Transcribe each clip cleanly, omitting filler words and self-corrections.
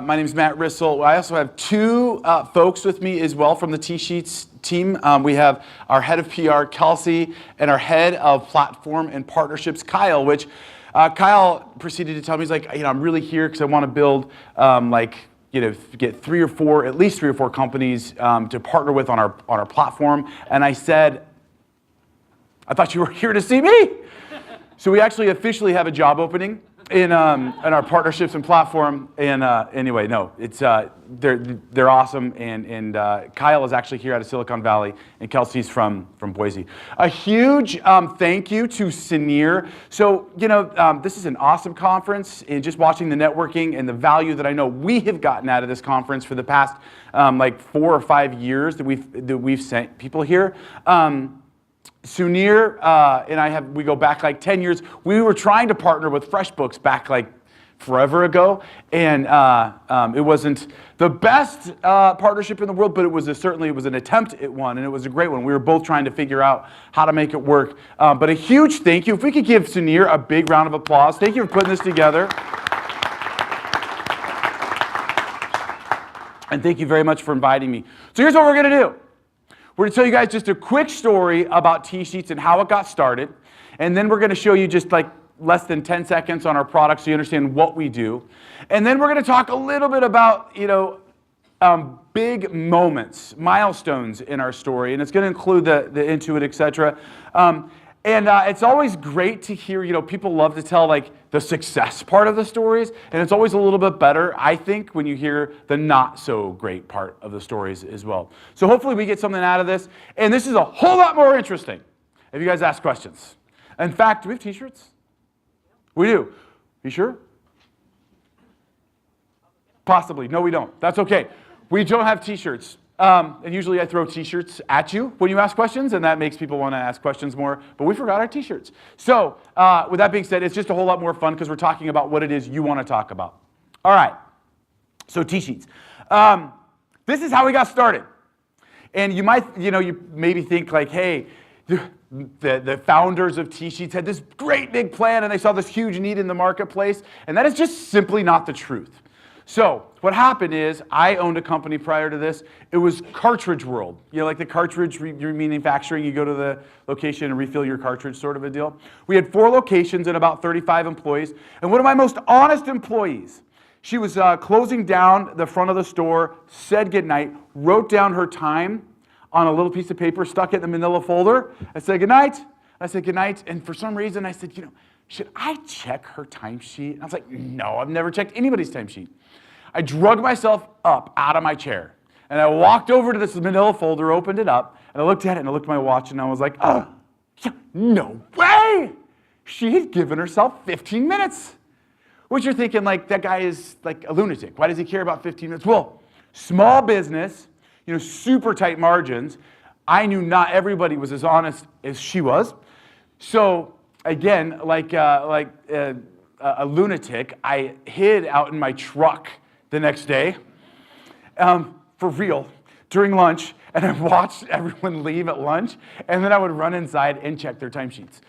My name is Matt Rissell. I also have two folks with me as well from the TSheets team. We have our head of PR, Kelsey, and our head of platform and partnerships, Kyle, which Kyle proceeded to tell me, he's like, I'm really here because I want to build get at least three or four companies to partner with on our platform. And I said, I thought you were here to see me. So we actually officially have a job opening in our partnerships and platform. And anyway, no, it's they're awesome. And Kyle is actually here out of Silicon Valley, and Kelsey's from Boise. A huge thank you to Sinir. So this is an awesome conference, and just watching the networking and the value that I know we have gotten out of this conference for the past 4 or 5 years that we've sent people here. Sunir and we go back 10 years. We were trying to partner with FreshBooks back forever ago, and it wasn't the best partnership in the world, but it was certainly an attempt at one, and it was a great one. We were both trying to figure out how to make it work. But a huge thank you. If we could give Sunir a big round of applause. Thank you for putting this together. And thank you very much for inviting me. So here's what we're going to do. We're going to tell you guys just a quick story about TSheets and how it got started. And then we're going to show you just less than 10 seconds on our product so you understand what we do. And then we're going to talk a little bit about, big moments, milestones in our story. And it's going to include the Intuit, et cetera. And it's always great to hear, people love to tell the success part of the stories. And it's always a little bit better, I think, when you hear the not so great part of the stories as well. So hopefully we get something out of this. And this is a whole lot more interesting if you guys ask questions. In fact, do we have t-shirts? We do. You sure? Possibly. No, we don't. That's okay. We don't have t-shirts. And usually I throw t-shirts at you when you ask questions, and that makes people want to ask questions more. But we forgot our t-shirts. So with that being said, it's just a whole lot more fun because we're talking about what it is you want to talk about. All right. So TSheets. This is how we got started. And you might, you maybe think hey, the founders of TSheets had this great big plan, and they saw this huge need in the marketplace. And that is just simply not the truth. So what happened is I owned a company prior to this. It was Cartridge World. The cartridge manufacturing. You go to the location and refill your cartridge sort of a deal. We had 4 locations and about 35 employees. And one of my most honest employees, she was closing down the front of the store, said goodnight, wrote down her time on a little piece of paper, stuck it in the manila folder. I said goodnight. I said goodnight. And for some reason I said, should I check her timesheet? I was like, no, I've never checked anybody's timesheet. I drug myself up out of my chair, and I walked over to this manila folder, opened it up, and I looked at it, and I looked at my watch, and I was like, no way! She had given herself 15 minutes. Which you're thinking, that guy is a lunatic. Why does he care about 15 minutes? Well, small business, super tight margins. I knew not everybody was as honest as she was. So again, a lunatic, I hid out in my truck the next day, for real, during lunch, and I watched everyone leave at lunch, and then I would run inside and check their timesheets,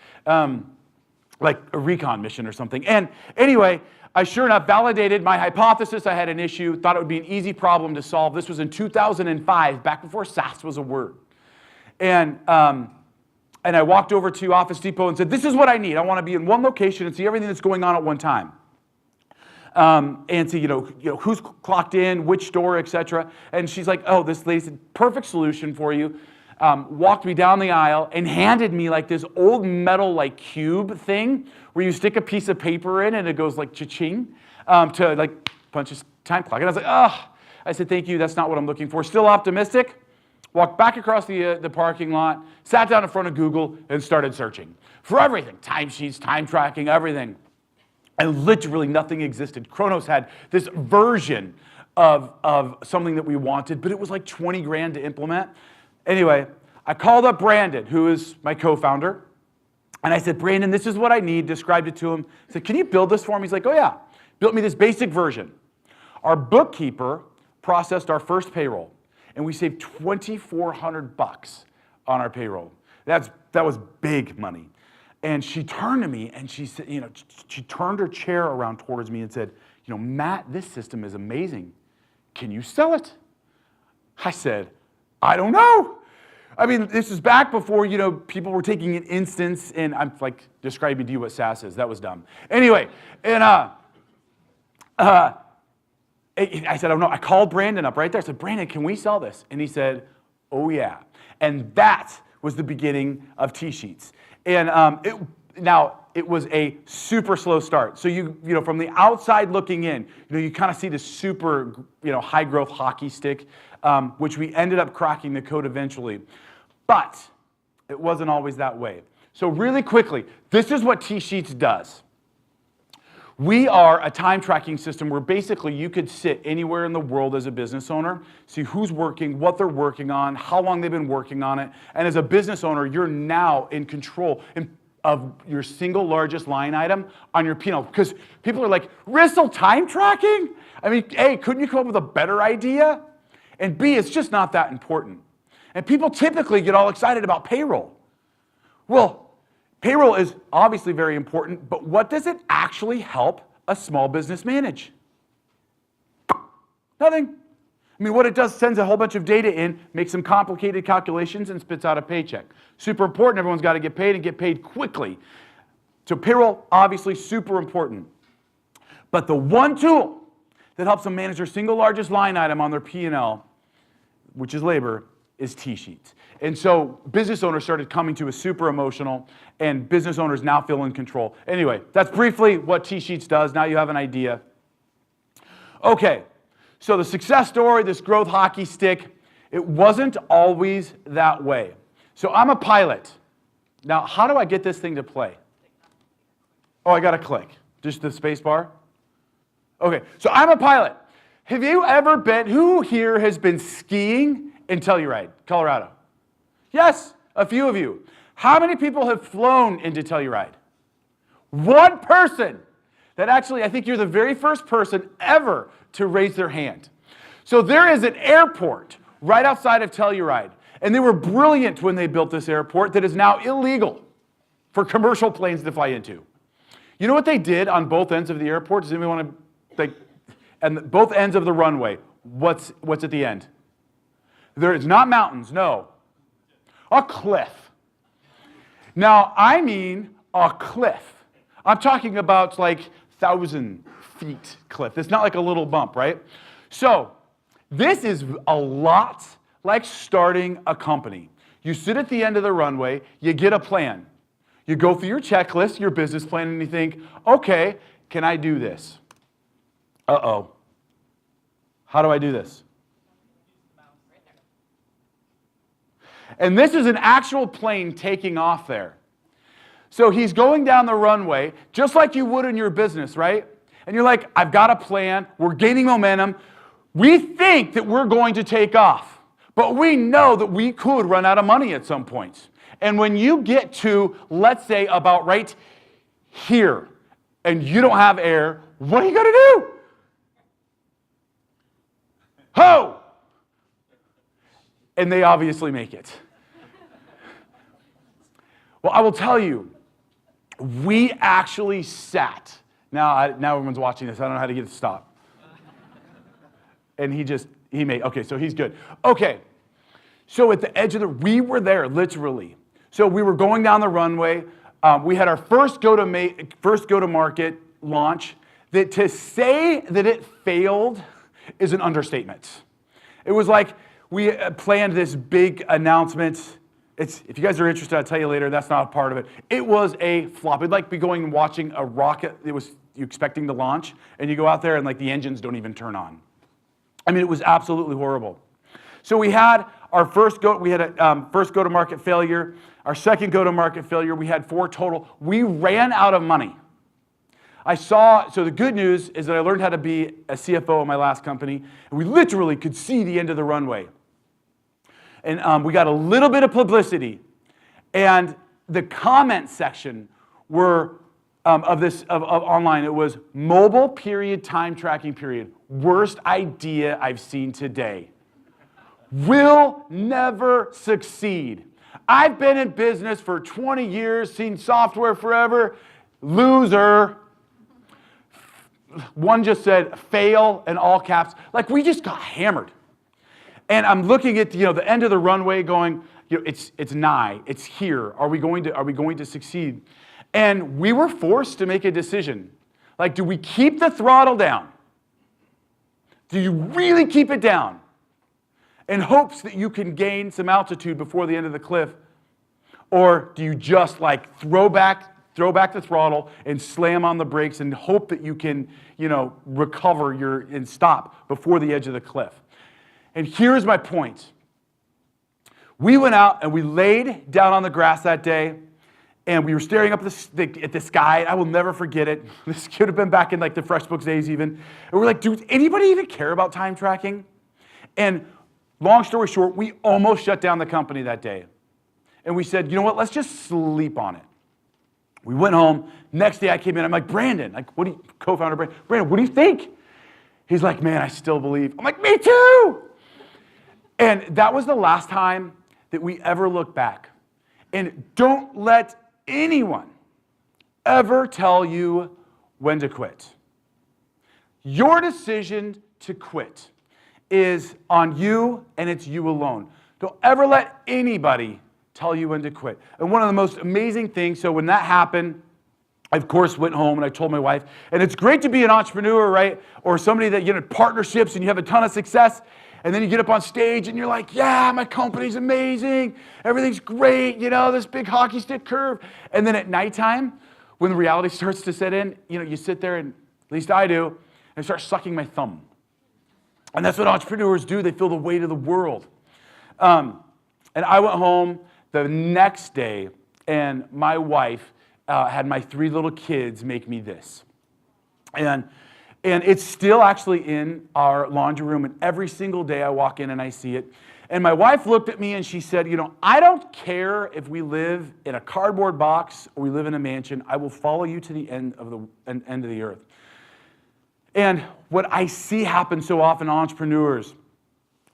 like a recon mission or something. And anyway, I sure enough validated my hypothesis. I had an issue, thought it would be an easy problem to solve. This was in 2005, back before SaaS was a word. And I walked over to Office Depot and said, this is what I need. I want to be in one location and see everything that's going on at one time. And see, who's clocked in, which store, etc. And she's like, oh, this lady said, perfect solution for you. Walked me down the aisle and handed me this old metal cube thing where you stick a piece of paper in and it goes cha-ching to punch a time clock. And I was like, oh, I said, thank you. That's not what I'm looking for. Still optimistic. Walked back across the parking lot, sat down in front of Google, and started searching for everything. Timesheets, time tracking, everything. And literally nothing existed. Kronos had this version of something that we wanted, but it was 20 grand to implement. Anyway, I called up Brandon, who is my co-founder, and I said, Brandon, this is what I need, described it to him. I said, can you build this for me? He's like, oh yeah, built me this basic version. Our bookkeeper processed our first payroll, and we saved $2,400 on our payroll. That was big money. And she turned to me and she said, she turned her chair around towards me and said, Matt, this system is amazing. Can you sell it? I said, I don't know. I mean, this is back before, people were taking an instance, and I'm like describing to you what SaaS is. That was dumb. Anyway, and I said, I don't know. I called Brandon up right there. I said, Brandon, can we sell this? And he said, oh, yeah. And that was the beginning of TSheets. And it was a super slow start. So from the outside looking in, you kind of see this super, high growth hockey stick, which we ended up cracking the code eventually. But it wasn't always that way. So really quickly, this is what TSheets does. We are a time tracking system where basically you could sit anywhere in the world as a business owner, see who's working, what they're working on, how long they've been working on it. And as a business owner, you're now in control of your single largest line item on your P&L. Because people are like, Rissell, time tracking? I mean, A, couldn't you come up with a better idea? And B, it's just not that important. And people typically get all excited about payroll. Well, payroll is obviously very important, but what does it actually help a small business manage? Nothing. I mean, what it does, sends a whole bunch of data in, makes some complicated calculations, and spits out a paycheck. Super important. Everyone's got to get paid and get paid quickly. So payroll, obviously super important. But the one tool that helps them manage their single largest line item on their P&L, which is labor, is TSheets. And so business owners started coming to us super emotional, and business owners now feel in control. Anyway, that's briefly what TSheets does. Now you have an idea. Okay, so the success story, this growth hockey stick, it wasn't always that way. So I'm a pilot. Now, how do I get this thing to play? Oh, I got to click. Just the space bar? Okay, so I'm a pilot. Have you ever been, who here has been skiing in Telluride, Colorado? Yes, a few of you. How many people have flown into Telluride? One person. That actually, I think you're the very first person ever to raise their hand. So there is an airport right outside of Telluride, and they were brilliant when they built this airport that is now illegal for commercial planes to fly into. You know what they did on both ends of the airport? Does anybody want to, and both ends of the runway, what's at the end? There is not mountains, no. A cliff. Now, I mean a cliff. I'm talking about like 1,000 feet cliff. It's not like a little bump, right? So, this is a lot like starting a company. You sit at the end of the runway, you get a plan. You go through your checklist, your business plan, and you think, okay, can I do this? Uh-oh. How do I do this? And this is an actual plane taking off there. So he's going down the runway, just like you would in your business, right? And you're like, I've got a plan, we're gaining momentum. We think that we're going to take off, but we know that we could run out of money at some point. And when you get to, let's say, about right here, and you don't have air, what are you going to do? Ho! And they obviously make it. Well, I will tell you, we actually sat. Now everyone's watching this. I don't know how to get it to stop. And he made, okay, so he's good. Okay, so at the edge of we were there, literally. So we were going down the runway. We had our first go-to-market launch. That to say that it failed is an understatement. It was like we planned this big announcement. If you guys are interested, I'll tell you later. That's not a part of it. It was a flop. It'd like be going and watching a rocket. It was you expecting to launch, and you go out there and like the engines don't even turn on. I mean, it was absolutely horrible. So we had our first go-to-market failure. Our second go-to-market failure. We had 4 total. We ran out of money. So the good news is that I learned how to be a CFO in my last company, and we literally could see the end of the runway. And we got a little bit of publicity, and the comment section were of online. It was mobile period time tracking period. Worst idea I've seen today. Will never succeed. I've been in business for 20 years, seen software forever. Loser. one just said fail in all caps. Like, we just got hammered. And I'm looking at the end of the runway going, it's nigh, it's here. Are we going to succeed? And we were forced to make a decision. Like, do we keep the throttle down? Do you really keep it down in hopes that you can gain some altitude before the end of the cliff? Or do you just like throw back the throttle and slam on the brakes and hope that you can, recover and stop before the edge of the cliff? And here's my point. We went out and we laid down on the grass that day, and we were staring up at the sky. I will never forget it. This could have been back in like the FreshBooks days even. And we're like, dude, anybody even care about time tracking? And long story short, we almost shut down the company that day. And we said, you know what, let's just sleep on it. We went home. Next day I came in, I'm like, Brandon, co-founder Brandon, what do you think? He's like, man, I still believe. I'm like, me too. And that was the last time that we ever looked back. And don't let anyone ever tell you when to quit. Your decision to quit is on you, and it's you alone. Don't ever let anybody tell you when to quit. And one of the most amazing things, so when that happened, I, of course, went home and I told my wife, and it's great to be an entrepreneur, right? Or somebody that, partnerships and you have a ton of success, and then you get up on stage and you're like, yeah, my company's amazing. Everything's great, this big hockey stick curve. And then at nighttime, when the reality starts to set in, you sit there, and at least I do, and I start sucking my thumb. And that's what entrepreneurs do. They feel the weight of the world. And I went home the next day, and my wife had my 3 little kids make me this. And it's still actually in our laundry room, and every single day I walk in and I see it. And my wife looked at me and she said, I don't care if we live in a cardboard box or we live in a mansion. I will follow you to the end of the earth. And what I see happen so often, entrepreneurs,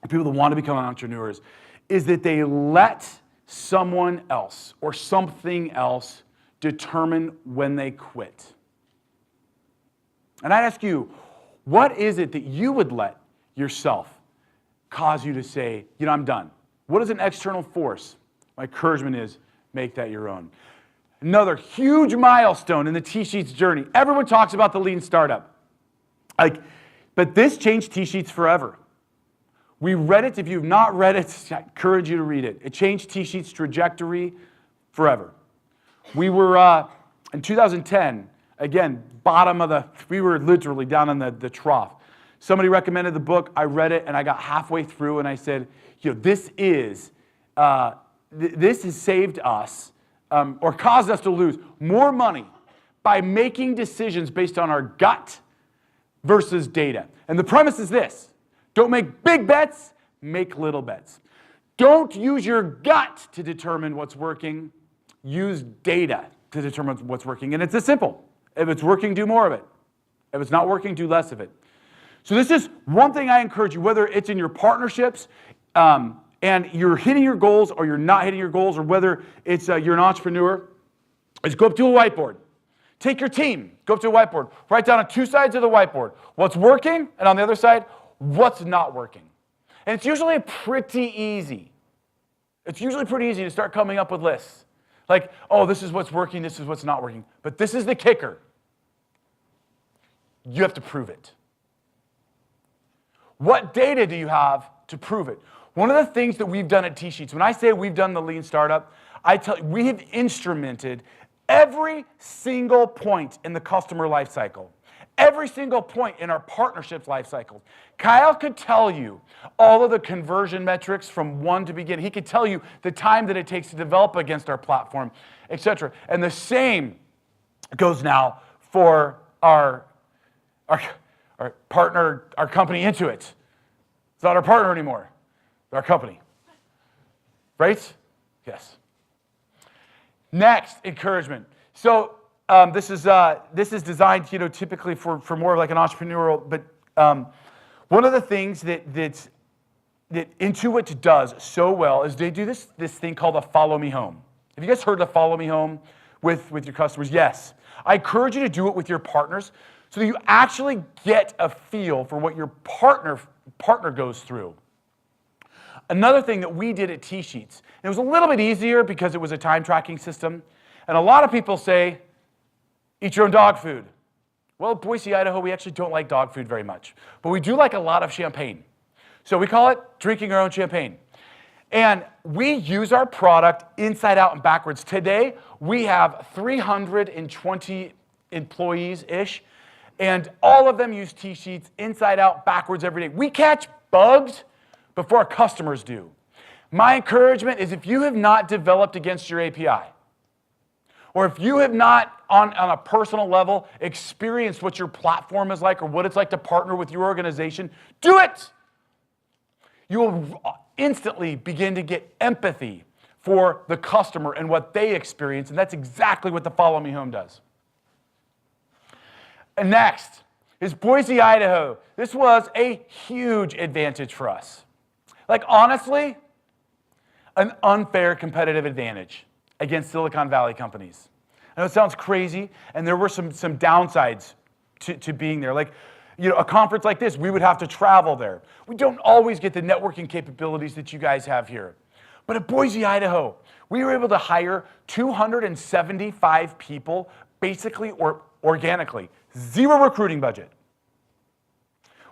people that want to become entrepreneurs, is that they let someone else or something else determine when they quit. And I'd ask you, what is it that you would let yourself cause you to say, I'm done? What is an external force? My encouragement is, make that your own. Another huge milestone in the TSheets journey. Everyone talks about the lean startup. But this changed TSheets forever. We read it. If you've not read it, I encourage you to read it. It changed TSheets' trajectory forever. We were, in 2010, again, we were literally down in the trough. Somebody recommended the book. I read it, and I got halfway through, and I said, this has saved us, or caused us to lose more money by making decisions based on our gut versus data. And the premise is this: don't make big bets, make little bets. Don't use your gut to determine what's working. Use data to determine what's working. And it's this simple. If it's working, do more of it. If it's not working, do less of it. So this is one thing I encourage you, whether it's in your partnerships and you're hitting your goals or you're not hitting your goals, or whether it's you're an entrepreneur, is go up to a whiteboard. Take your team, go up to a whiteboard. Write down on 2 sides of the whiteboard what's working, and on the other side, what's not working. And it's usually pretty easy. It's usually pretty easy to start coming up with lists. Like, oh, this is what's working, this is what's not working. But this is the kicker. You have to prove it. What data do you have to prove it? One of the things that we've done at TSheets, when I say we've done the lean startup, I tell you, we have instrumented every single point in the customer life cycle. Every single point in our partnerships life cycle. Kyle could tell you all of the conversion metrics from one to begin. He could tell you the time that it takes to develop against our platform, etc. And the same goes now for our partner, our company Intuit. It's not our partner anymore. It's our company. Right? Yes. Next, encouragement. So this is designed, typically for more of like an entrepreneurial. But one of the things that Intuit does so well is they do this thing called a follow me home. Have you guys heard of follow me home with your customers? Yes. I encourage you to do it with your partners. so that you actually get a feel for what your partner goes through. Another thing that we did at TSheets, and it was a little bit easier because it was a time tracking system, and a lot of people say, eat your own dog food. Well, Boise, Idaho, we actually don't like dog food very much, but we do like a lot of champagne. So we call it drinking our own champagne. And we use our product inside out and backwards. Today, we have 320 employees-ish, and all of them use TSheets inside out, backwards every day. We catch bugs before our customers do. My encouragement is if you have not developed against your API, or if you have not, on a personal level, experienced what your platform is like or what it's like to partner with your organization, do it! You will instantly begin to get empathy for the customer and what they experience, and that's exactly what the Follow Me Home does. And next is Boise, Idaho. This was a huge advantage for us. Like, honestly, an unfair competitive advantage against Silicon Valley companies. I know it sounds crazy, and there were some downsides to being there. Like, a conference like this, we would have to travel there. We don't always get the networking capabilities that you guys have here. But at Boise, Idaho, we were able to hire 275 people, basically or organically. Zero recruiting budget.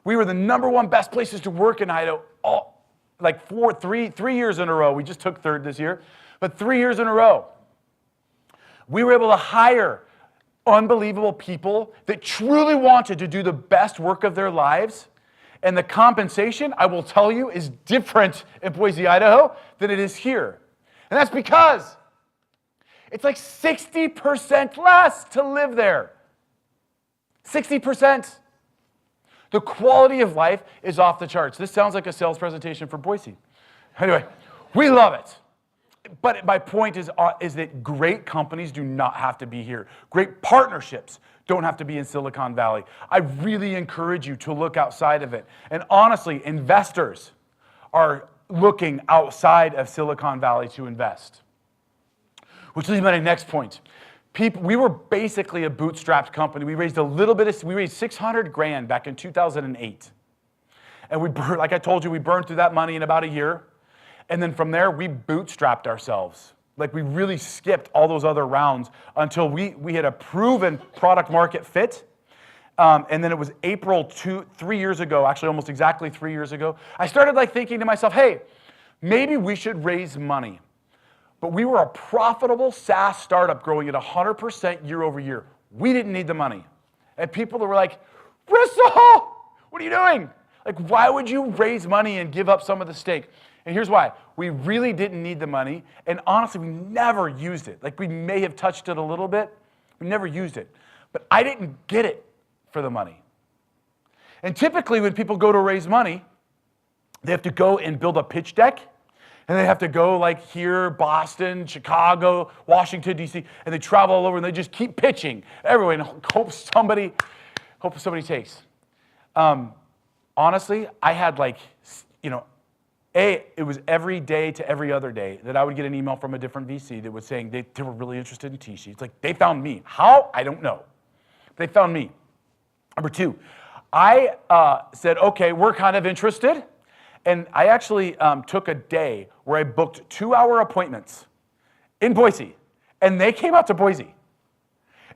We were the #1 best places to work in Idaho, three years in a row. We just took third this year, but 3 years in a row. We were able to hire unbelievable people that truly wanted to do the best work of their lives. And the compensation, I will tell you, is different in Boise, Idaho than it is here. And that's because it's like 60% less to live there. 60%. The quality of life is off the charts. This sounds like a sales presentation for Boise. Anyway, we love it. But my point is that great companies do not have to be here. Great partnerships don't have to be in Silicon Valley. I really encourage you to look outside of it. And honestly, investors are looking outside of Silicon Valley to invest. Which leads me to my next point. We were basically a bootstrapped company. We raised we raised 600 grand back in 2008. And like I told you, we burned through that money in about a year. And then from there, we bootstrapped ourselves. Like, we really skipped all those other rounds until we had a proven product market fit. And then it was April 3 years ago, actually almost exactly 3 years ago, I started thinking to myself, hey, maybe we should raise money. But we were a profitable SaaS startup growing at 100% year over year. We didn't need the money. And people were like, Rissell, what are you doing? Like, why would you raise money and give up some of the stake? And here's why. We really didn't need the money, and honestly, we never used it. Like, we may have touched it a little bit. We never used it. But I didn't get it for the money. And typically, when people go to raise money, they have to go and build a pitch deck, and they have to go here, Boston, Chicago, Washington, D.C., and they travel all over, and they just keep pitching everywhere and hope somebody takes. Honestly, I had it was every day to every other day that I would get an email from a different VC that was saying they were really interested in TSheets. Like, they found me. How? I don't know. They found me. Number 2, I said, okay, we're kind of interested. And I actually took a day where I booked 2-hour appointments in Boise. And they came out to Boise.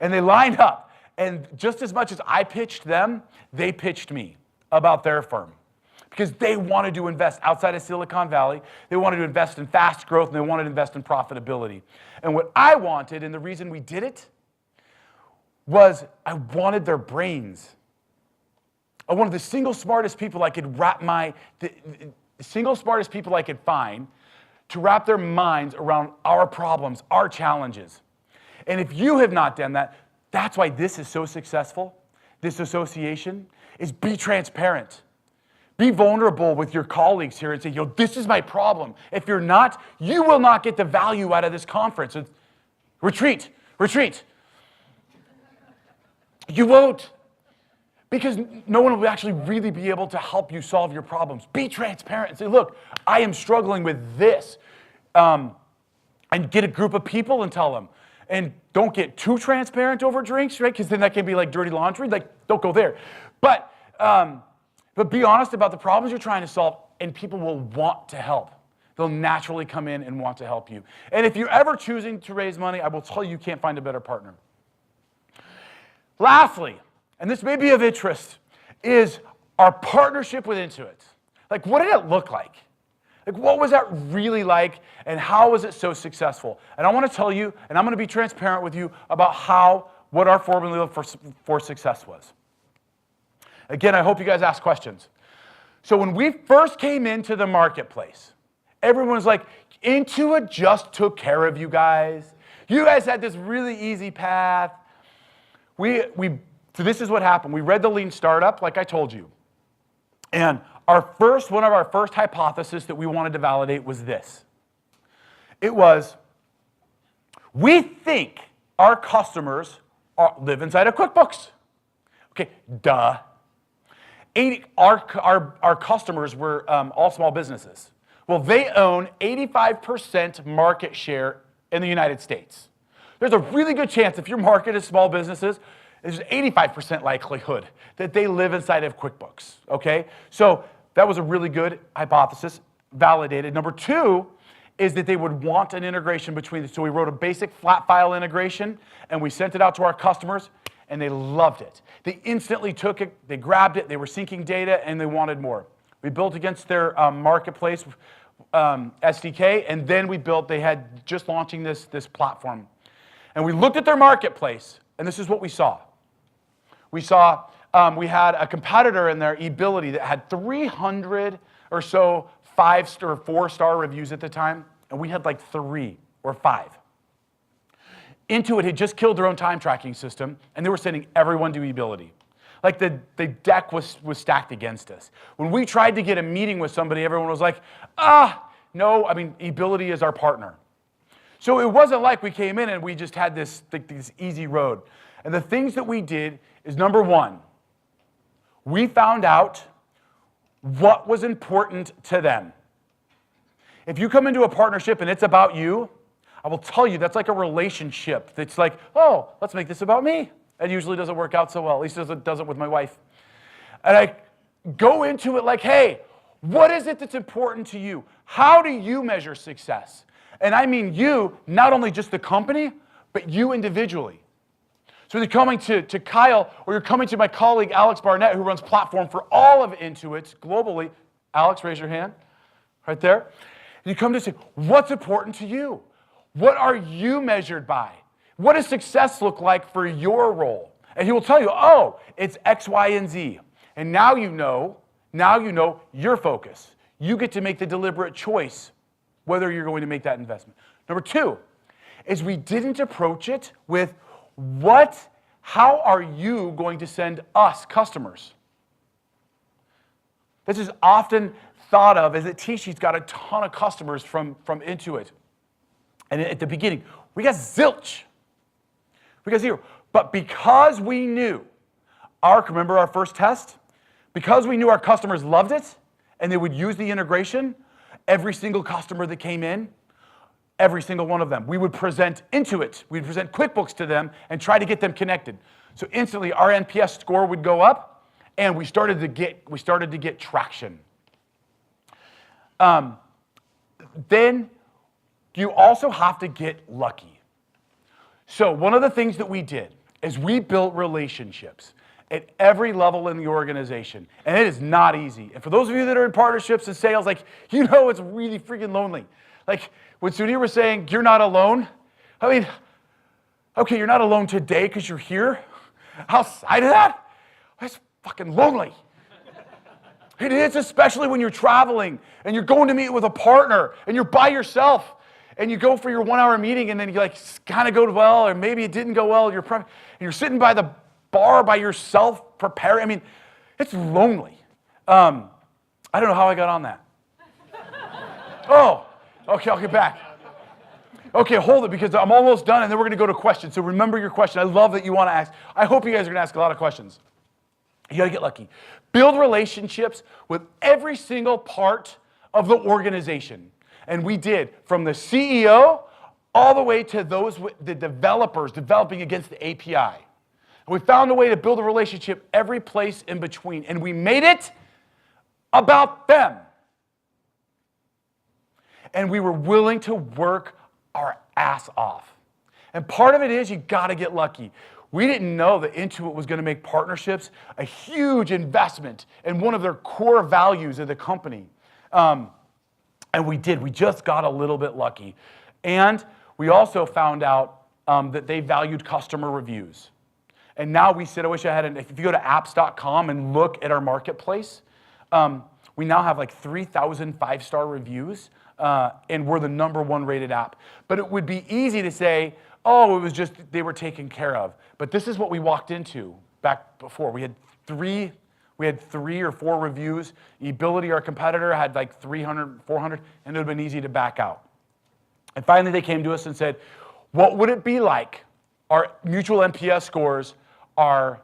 And they lined up. And just as much as I pitched them, they pitched me about their firm. Because they wanted to invest outside of Silicon Valley. They wanted to invest in fast growth, and they wanted to invest in profitability. And what I wanted, and the reason we did it, was I wanted their brains. I wanted the single smartest people I could single smartest people I could find to wrap their minds around our problems, our challenges. And if you have not done that, that's why this is so successful. This association is be transparent. Be vulnerable with your colleagues here and say, this is my problem. If you're not, you will not get the value out of this conference. Retreat. You won't. Because no one will actually really be able to help you solve your problems. Be transparent and say, look, I am struggling with this. And get a group of people and tell them. And don't get too transparent over drinks, right? Because then that can be like dirty laundry. Like, don't go there. But be honest about the problems you're trying to solve, and people will want to help. They'll naturally come in and want to help you. And if you're ever choosing to raise money, I will tell you, you can't find a better partner. Lastly, and this may be of interest, is our partnership with Intuit. Like, what did it look like? Like, what was that really like, and how was it so successful? And I want to tell you, and I'm going to be transparent with you about what our formula for success was. Again, I hope you guys ask questions. So when we first came into the marketplace, everyone was like, Intuit just took care of you guys. You guys had this really easy path. So this is what happened. We read the Lean Startup, like I told you. And one of our first hypotheses that we wanted to validate was this. It was, we think our customers live inside of QuickBooks. Okay, duh. Our customers were all small businesses. Well, they own 85% market share in the United States. There's a really good chance if your market is small businesses, there's an 85% likelihood that they live inside of QuickBooks, okay? So that was a really good hypothesis, validated. Number two is that they would want an integration between the two. So we wrote a basic flat file integration, and we sent it out to our customers, and they loved it. They instantly took it, they grabbed it, they were syncing data, and they wanted more. We built against their marketplace SDK, and then they had just launching this platform. And we looked at their marketplace, and this is what we saw. We had a competitor in there, eBility, that had 300 or so 5-star or 4-star reviews at the time, and we had like 3 or 5. Intuit had just killed their own time tracking system, and they were sending everyone to eBility. Like the deck was stacked against us. When we tried to get a meeting with somebody, everyone was like, no, eBility is our partner. So it wasn't like we came in and we just had this easy road. And the things that we did is, number one, we found out what was important to them. If you come into a partnership and it's about you, I will tell you that's like a relationship that's like, oh, let's make this about me. It usually doesn't work out so well, at least it doesn't with my wife. And I go into it like, hey, what is it that's important to you? How do you measure success? And I mean you, not only just the company, but you individually. So you're coming to Kyle, or you're coming to my colleague, Alex Barnett, who runs platform for all of Intuit globally. Alex, raise your hand right there. And you come to say, what's important to you? What are you measured by? What does success look like for your role? And he will tell you, oh, it's X, Y, and Z. And now you know your focus. You get to make the deliberate choice whether you're going to make that investment. Number two is we didn't approach it with how are you going to send us customers? This is often thought of as that TSheets got a ton of customers from Intuit. And at the beginning, we got zilch. We got 0. But because we knew remember our first test? Because we knew our customers loved it and they would use the integration, every single customer that came in, every single one of them, we would present Intuit, we'd present QuickBooks to them and try to get them connected. So instantly our NPS score would go up and we started to get traction. Then you also have to get lucky. So one of the things that we did is we built relationships at every level in the organization. And it is not easy. And for those of you that are in partnerships and sales, it's really freaking lonely. Like when Sudhir was saying, you're not alone. Okay, you're not alone today because you're here. Outside of that, that's fucking lonely. It is, especially when you're traveling and you're going to meet with a partner and you're by yourself. And you go for your 1-hour meeting, and then you kind of go well, or maybe it didn't go well. And you're sitting by the bar by yourself, preparing. It's lonely. I don't know how I got on that. Oh, okay, I'll get back. Okay, hold it, because I'm almost done, and then we're going to go to questions. So remember your question. I love that you want to ask. I hope you guys are going to ask a lot of questions. You got to get lucky. Build relationships with every single part of the organization. And we did, from the CEO all the way to the developers developing against the API. And we found a way to build a relationship every place in between. And we made it about them. And we were willing to work our ass off. And part of it is you got to get lucky. We didn't know that Intuit was going to make partnerships a huge investment and one of their core values of the company. And we did. We just got a little bit lucky. And we also found out that they valued customer reviews. And now we said, I wish I had if you go to apps.com and look at our marketplace, we now have like 3,000 five-star reviews, and we're the #1 rated app. But it would be easy to say, oh, it was just they were taken care of. But this is what we walked into back before. We had three or four reviews. Ability, our competitor, had like 300, 400, and it would have been easy to back out. And finally, they came to us and said, what would it be like? Our mutual NPS scores are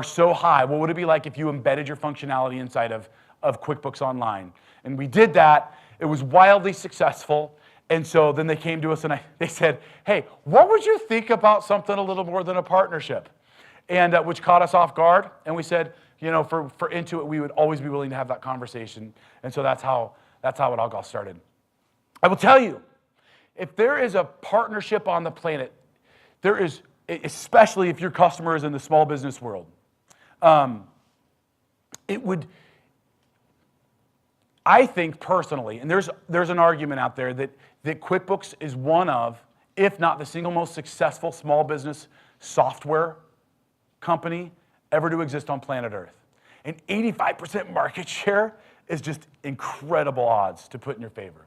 so high. What would it be like if you embedded your functionality inside of QuickBooks Online? And we did that. It was wildly successful. And so then they came to us and they said, hey, what would you think about something a little more than a partnership? And which caught us off guard. And we said, you know, for Intuit, we would always be willing to have that conversation. And so that's how it all got started. I will tell you, if there is a partnership on the planet, there is, especially if your customer is in the small business world, it would, I think personally, and there's an argument out there that QuickBooks is one of, if not the single most successful small business software company ever to exist on planet Earth. And 85% market share is just incredible odds to put in your favor.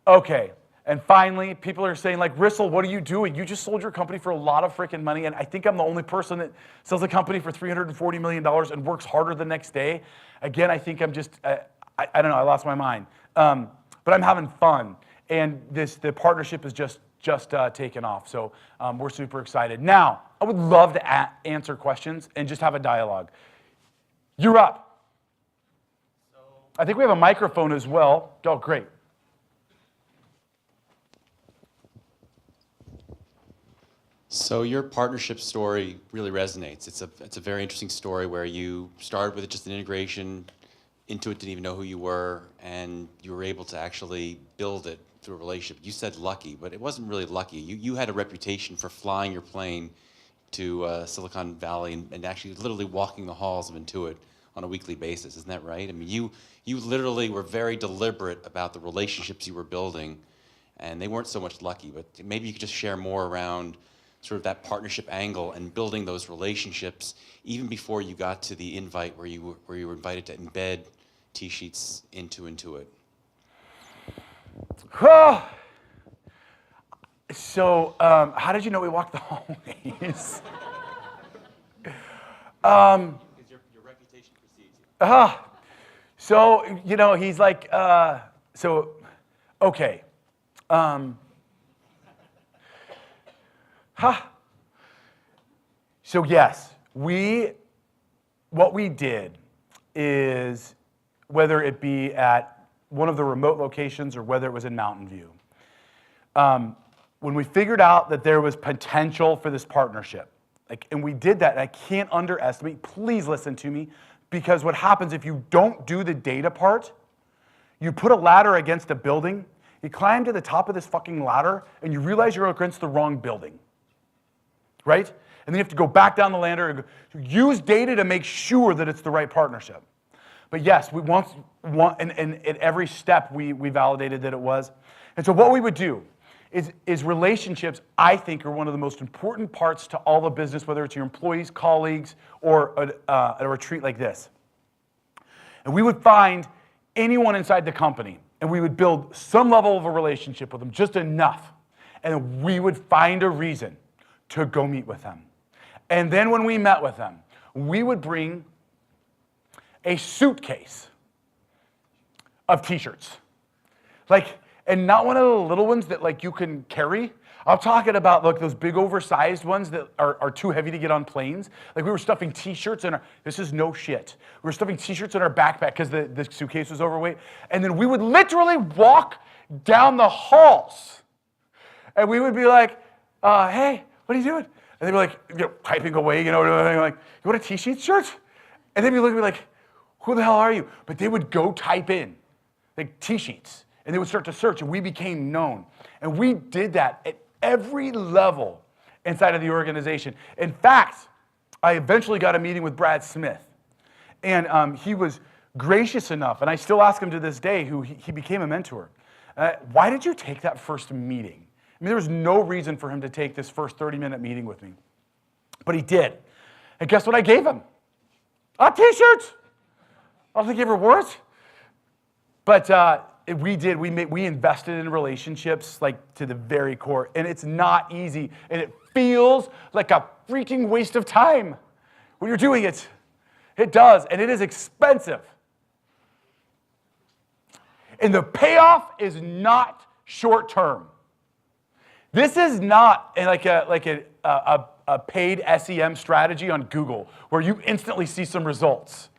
Okay, and finally, people are saying like, Rissell, what are you doing? You just sold your company for a lot of freaking money, and I think I'm the only person that sells a company for $340 million and works harder the next day. Again, I think I'm just, I don't know, I lost my mind. But I'm having fun, and the partnership is just taken off, so we're super excited. Now, I would love to answer questions and just have a dialogue. You're up. I think we have a microphone as well. Oh, great. So your partnership story really resonates. It's a very interesting story where you started with just an integration. Intuit didn't even know who you were, and you were able to actually build it through a relationship. You said lucky, but it wasn't really lucky. You had a reputation for flying your plane to Silicon Valley and actually literally walking the halls of Intuit on a weekly basis. Isn't that right? I mean, you literally were very deliberate about the relationships you were building, and they weren't so much lucky, but maybe you could just share more around sort of that partnership angle and building those relationships even before you got to the invite where you were invited to embed TSheets into Intuit. So, how did you know we walked the hallways? Because your reputation precedes you. So, you know, he's like, okay. So yes, what we did is, whether it be at one of the remote locations or whether it was in Mountain View, when we figured out that there was potential for this partnership, and we did that, and I can't underestimate, please listen to me, because what happens if you don't do the data part, you put a ladder against a building, you climb to the top of this fucking ladder, and you realize you're against the wrong building, right? And then you have to go back down the ladder and use data to make sure that it's the right partnership. But yes, we and at every step we validated that it was. And so what we would do is relationships, I think, are one of the most important parts to all of business, whether it's your employees, colleagues, or a retreat like this. And we would find anyone inside the company, and we would build some level of a relationship with them, just enough. And we would find a reason to go meet with them. And then when we met with them, we would bring a suitcase of t-shirts. And not one of the little ones that you can carry. I'm talking about those big oversized ones that are too heavy to get on planes. We were stuffing t-shirts in this is no shit. We were stuffing t-shirts in our backpack because the suitcase was overweight. And then we would literally walk down the halls And we would be like, hey, what are you doing? And they'd be like, typing away, like, you want a TSheets shirt? And they'd be looking at me like, who the hell are you? But they would go type in, like, TSheets, and they would start to search, and we became known. And we did that at every level inside of the organization. In fact, I eventually got a meeting with Brad Smith, and he was gracious enough, and I still ask him to this day, who he became a mentor. Why did you take that first meeting? I mean, there was no reason for him to take this first 30-minute meeting with me, but he did. And guess what I gave him? A T-shirt. I don't think he ever wore it, but we did. We invested in relationships like to the very core, and it's not easy, and it feels like a freaking waste of time when you're doing it. It does, and it is expensive. And the payoff is not short term. This is not like a paid SEM strategy on Google where you instantly see some results.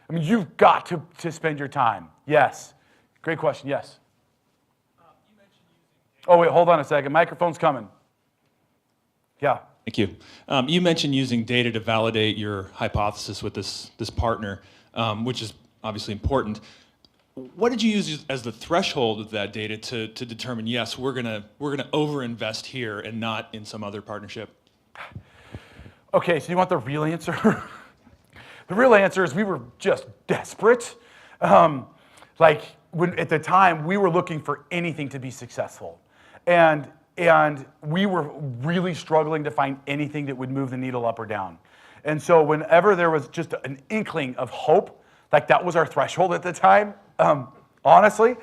I mean, you've got to spend your time. Yes. Great question. Yes. You mentioned using data. Oh, wait, hold on a second. Microphone's coming. Yeah. Thank you. You mentioned using data to validate your hypothesis with this partner, which is obviously important. What did you use as the threshold of that data to determine, yes, we're gonna overinvest here and not in some other partnership? Okay, so you want the real answer? The real answer is we were just desperate. At the time, we were looking for anything to be successful, and we were really struggling to find anything that would move the needle up or down. And so whenever there was just an inkling of hope, like that was our threshold at the time, honestly,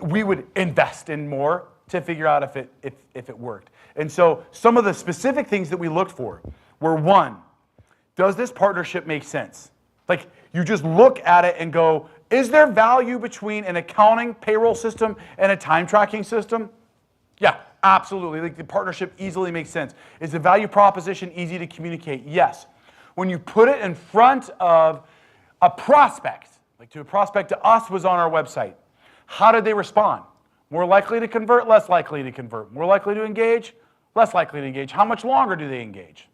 we would invest in more to figure out if it worked. And so some of the specific things that we looked for were, one, does this partnership make sense? Like, you just look at it and go, is there value between an accounting payroll system and a time tracking system? Yeah, absolutely. Like, the partnership easily makes sense. Is the value proposition easy to communicate? Yes. When you put it in front of a prospect, like to a prospect to us was on our website, how did they respond? More likely to convert, less likely to convert. More likely to engage, less likely to engage. How much longer do they engage?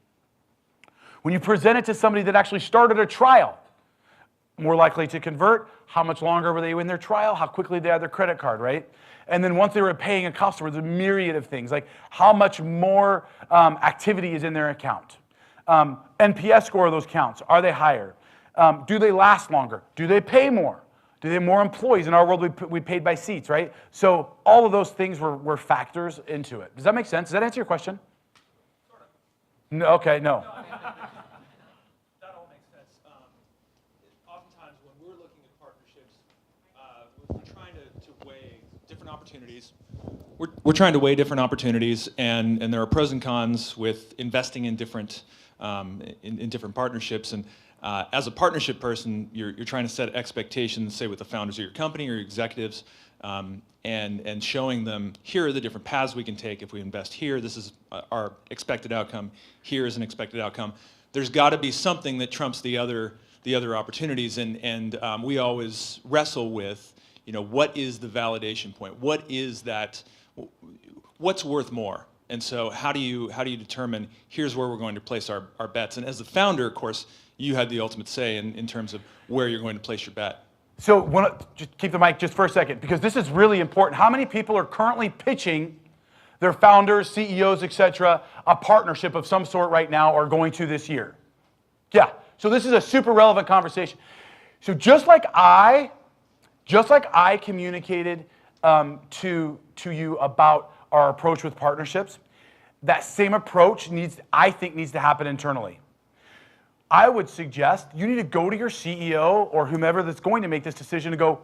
When you present it to somebody that actually started a trial, more likely to convert, how much longer were they in their trial, how quickly they had their credit card, right? And then once they were paying a customer, there's a myriad of things, like how much more activity is in their account. NPS score of those counts, are they higher? Do they last longer? Do they pay more? Do they have more employees? In our world, we paid by seats, right? So all of those things were factors into it. Does that make sense? Does that answer your question? Sort of. No, okay, no. That all makes sense. Oftentimes, when we're looking at partnerships, we're trying to weigh different opportunities. We're trying to weigh different opportunities, and there are pros and cons with investing in different in different partnerships. And as a partnership person, you're trying to set expectations, say with the founders of your company or your executives, and showing them, here are the different paths we can take if we invest here. This is our expected outcome. Here is an expected outcome. There's got to be something that trumps the other opportunities, and we always wrestle with, what is the validation point? What is that? What's worth more? And so how do you determine, here's where we're going to place our bets? And as the founder, of course, you had the ultimate say in terms of where you're going to place your bet. So just keep the mic just for a second, because this is really important. How many people are currently pitching their founders, CEOs, et cetera, a partnership of some sort right now or going to this year? Yeah, so this is a super relevant conversation. So just like I communicated to you about our approach with partnerships, that same approach I think needs to happen internally. I would suggest you need to go to your CEO or whomever that's going to make this decision and go,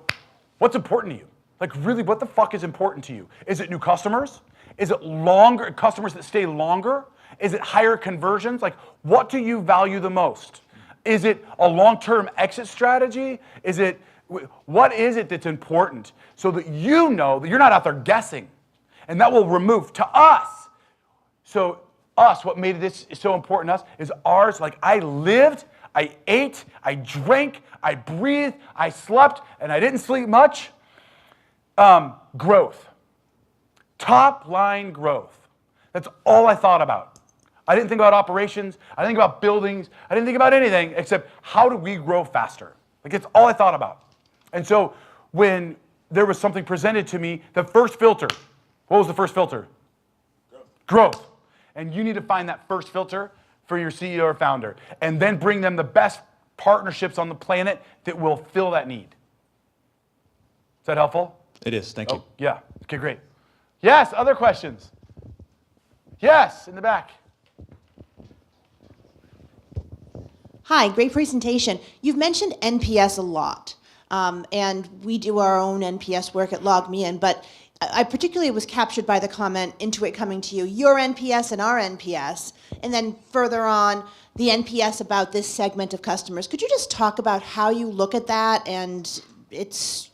what's important to you? Like, really, what the fuck is important to you? Is it new customers? Is it longer customers that stay longer? Is it higher conversions? Like, what do you value the most? Is it a long-term exit strategy? What is it that's important? So that you know that you're not out there guessing. And that will remove to us. So what made this so important to us is ours. Like, I lived, I ate, I drank, I breathed, I slept, and I didn't sleep much. Growth. Top line growth. That's all I thought about. I didn't think about operations. I didn't think about buildings. I didn't think about anything except how do we grow faster? Like, it's all I thought about. And so when there was something presented to me, the first filter, what was the first filter? Growth. And you need to find that first filter for your CEO or founder, and then bring them the best partnerships on the planet that will fill that need. Is that helpful? It is. Thank you. Yeah. Okay, great. Yes, other questions? Yes, in the back. Hi, great presentation. You've mentioned NPS a lot, and we do our own NPS work at LogMeIn, but I particularly was captured by the comment, Intuit coming to you, your NPS and our NPS, and then further on, the NPS about this segment of customers. Could you just talk about how you look at that and its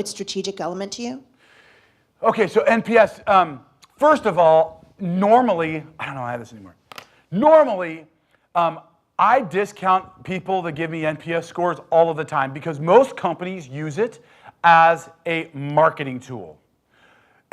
strategic element to you? Okay, so NPS, first of all, normally, I don't know how I have this anymore. Normally, I discount people that give me NPS scores all of the time because most companies use it as a marketing tool.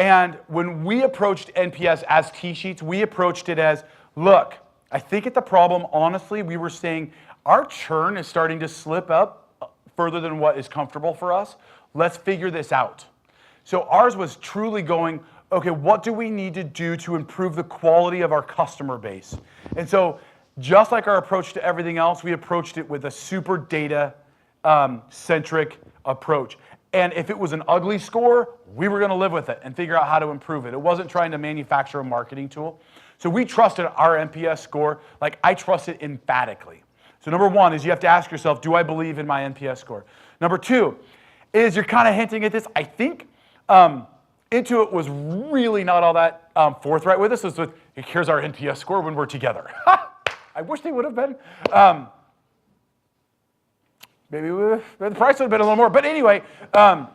And when we approached NPS as TSheets, we approached it as, look, I think at the problem, honestly, we were saying our churn is starting to slip up further than what is comfortable for us. Let's figure this out. So ours was truly going, okay, what do we need to do to improve the quality of our customer base? And so just like our approach to everything else, we approached it with a super data-centric approach. And if it was an ugly score, we were going to live with it and figure out how to improve it. It wasn't trying to manufacture a marketing tool. So we trusted our NPS score, like I trust it emphatically. So number one is you have to ask yourself, do I believe in my NPS score? Number two is you're kind of hinting at this. I think Intuit was really not all that forthright with us. It's with, here's our NPS score when we're together. I wish they would have been. Maybe the price would have been a little more. But anyway, I'm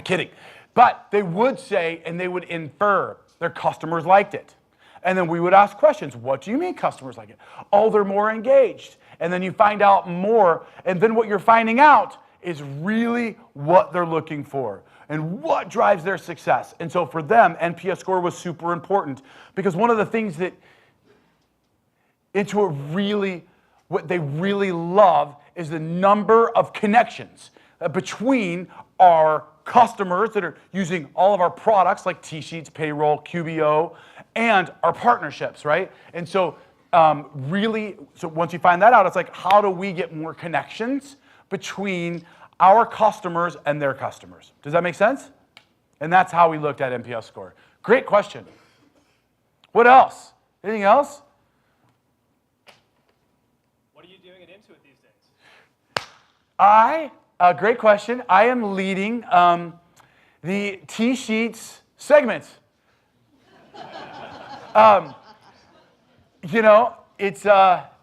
kidding. But they would say, and they would infer, their customers liked it. And then we would ask questions. What do you mean customers like it? Oh, they're more engaged. And then you find out more. And then what you're finding out is really what they're looking for and what drives their success. And so for them, NPS score was super important because one of the things that Intuit really, what they really love is the number of connections between our customers that are using all of our products like TSheets, Payroll, QBO, and our partnerships, right? And so really, so once you find that out, it's like, how do we get more connections between our customers and their customers? Does that make sense? And that's how we looked at NPS score. Great question. What else? Anything else? What are you doing at Intuit these days? Great question. I am leading the TSheets segments.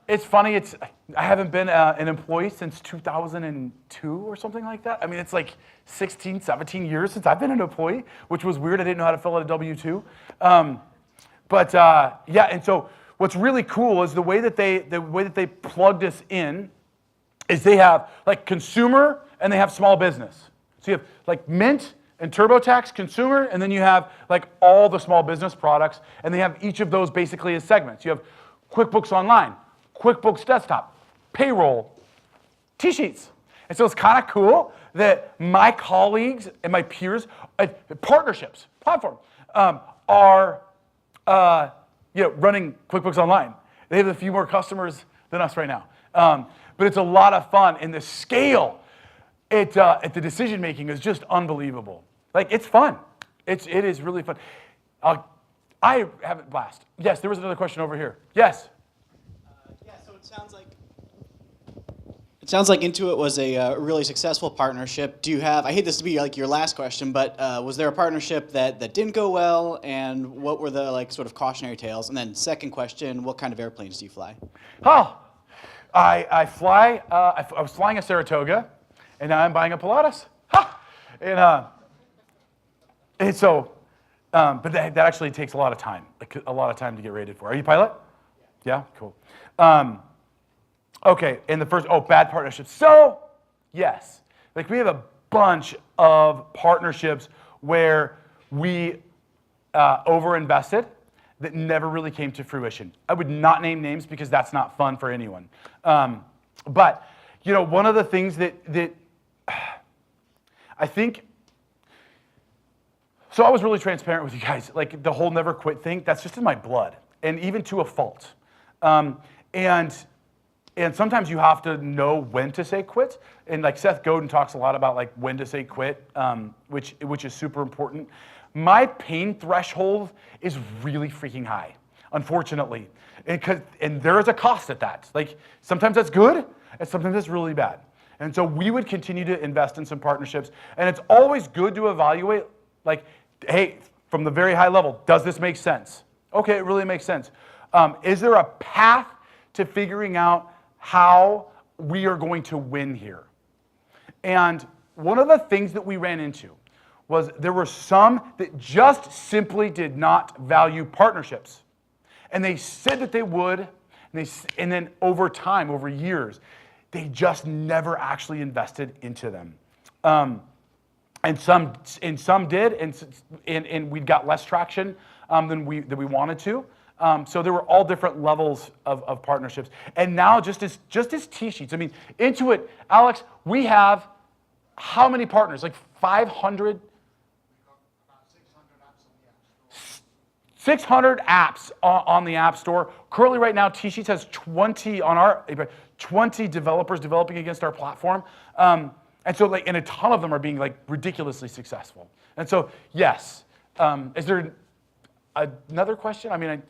It's funny. I haven't been an employee since 2002 or something like that. I mean, it's like 16, 17 years since I've been an employee, which was weird. I didn't know how to fill out a W-2. Yeah, and so what's really cool is the way that they plugged us in is they have like consumer and they have small business. So you have like Mint and TurboTax consumer, and then you have like all the small business products, and they have each of those basically as segments. You have QuickBooks Online, QuickBooks Desktop, Payroll, TSheets. And so it's kind of cool that my colleagues and my peers at partnerships, platform, are running QuickBooks Online. They have a few more customers than us right now. But it's a lot of fun, and the scale at the decision making is just unbelievable. Like, it's fun. It is really fun. I have a blast. Yes, there was another question over here. Yes. So it sounds like Intuit was a really successful partnership. Do you have? I hate this to be like your last question, but was there a partnership that didn't go well, and what were the like sort of cautionary tales? And then second question, what kind of airplanes do you fly? Oh, I fly. I was flying a Saratoga, and now I'm buying a Pilatus. Ha! And so, but that actually takes a lot of time, a lot of time to get rated for. Are you a pilot? Yeah, cool. Okay, and the first, bad partnerships. So, yes, like we have a bunch of partnerships where we over-invested that never really came to fruition. I would not name names because that's not fun for anyone. But one of the things that I think, so I was really transparent with you guys. Like the whole never quit thing, that's just in my blood, and even to a fault. And sometimes you have to know when to say quit. And like Seth Godin talks a lot about like when to say quit, which is super important. My pain threshold is really freaking high, unfortunately. And there is a cost at that. Like sometimes that's good, and sometimes that's really bad. And so we would continue to invest in some partnerships. And it's always good to evaluate, like, hey, from the very high level, does this make sense? Okay, it really makes sense. Is there a path to figuring out how we are going to win here? And one of the things that we ran into was there were some that just simply did not value partnerships. And they said that they would, and then over time, over years, they just never actually invested into them. And some did, and we got less traction than we wanted to. So there were all different levels of partnerships. And now just as TSheets, I mean, Intuit, Alex, we have how many partners? Like 500? 600 apps on the App Store. Currently right now, TSheets has 20 developers developing against our platform. And a ton of them are being like ridiculously successful. And so, yes. Is there another question? I mean,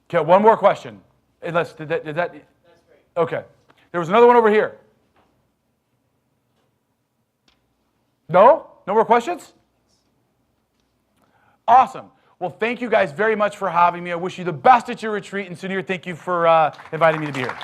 okay, one more question. Unless, did that? That's great. Okay. There was another one over here. No? No more questions? Awesome. Well, thank you guys very much for having me. I wish you the best at your retreat. And Sunir, thank you for inviting me to be here.